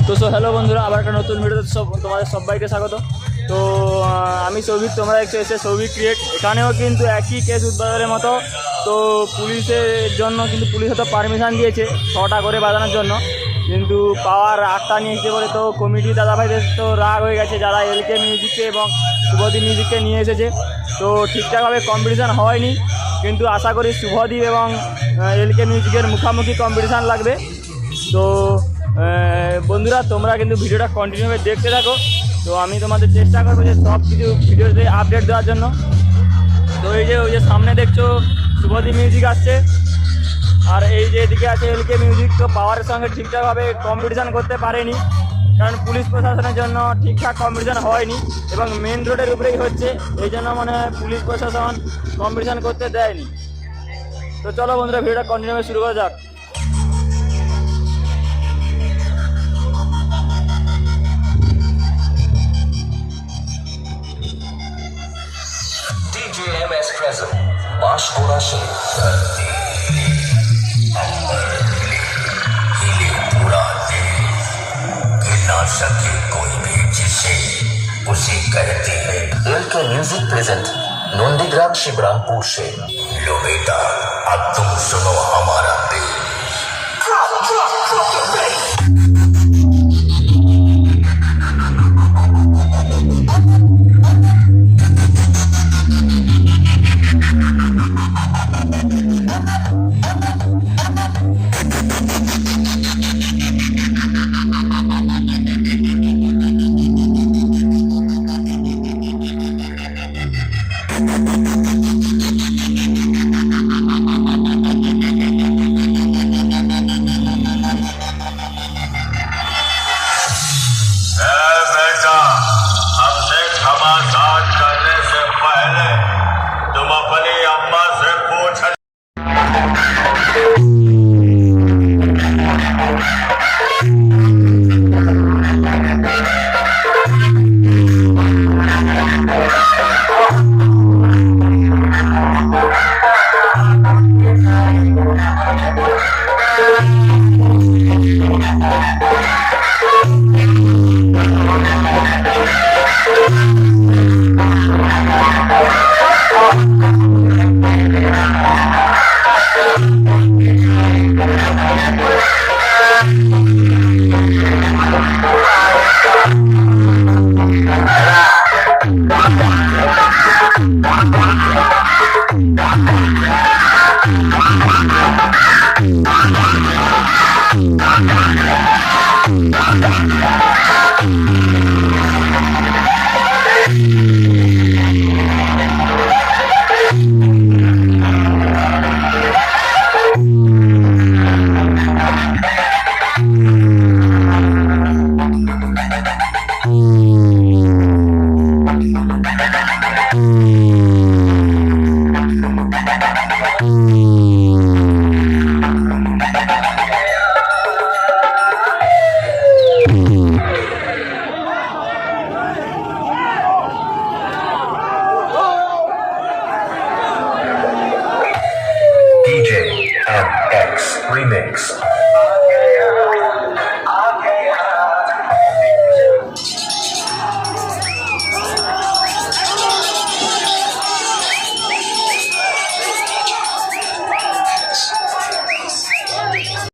তো হ্যালো বন্ধুরা, আবার একটা নতুন ভিডিওতে তোমাদের সবাইকে স্বাগত। তো আমি সৌভিক, তোমরা দেখছো এসে সৌভিক ক্রিয়েট। এখানেও কিন্তু একই কেস উদ্বোধনের মতো। তো পুলিশের জন্য কিন্তু পুলিশ হয়তো পারমিশন দিয়েছে 6টা করে বাজানোর জন্য, কিন্তু পাওয়ার 8টা নিয়ে এসেছে বলে তো কমিটি দাদাভাইদের তো রাগ হয়ে গেছে, যারা এলকে মিউজিককে এবং শুভদীপ মিউজিককে নিয়ে এসেছে। তো ঠিকঠাকভাবে কম্পিটিশান হয়নি, কিন্তু আশা করি শুভদীপ এবং এলকে মিউজিকের মুখোমুখি কম্পিটিশান লাগবে। তো বন্ধুরা, তোমরা কিন্তু ভিডিওটা কন্টিনিউভাবে দেখতে থাকো। তো আমি তোমাদের চেষ্টা করবো যে সব কিছু ভিডিওতে আপডেট দেওয়ার জন্য। তো ওই যে সামনে দেখছো শুভদীপ মিউজিক আসছে, আর এই যে এদিকে আছে এলকে মিউজিক। তো পাওয়ারের সঙ্গে ঠিকঠাকভাবে কম্পিটিশান করতে পারেনি, কারণ পুলিশ প্রশাসনের জন্য ঠিকঠাক কম্পিটিশান হয়নি এবং মেন রোডের উপরেই হচ্ছে, এই জন্য মনে হয় পুলিশ প্রশাসন কম্পিটিশান করতে দেয়নি। তো চলো বন্ধুরা, ভিডিওটা কন্টিনিউভাবে শুরু করা যাক। DJMS present, Bashgora Sheikh. हिले पूरा दिल, हिल ना सके कोई भी जिसे उसे कहते हैं। एल के म्यूजिक प्रेजेंट नंदीग्राम शिवरामपुर से। लो बेटा, अब तुम सुनो हमारा दिल। Drop your bass.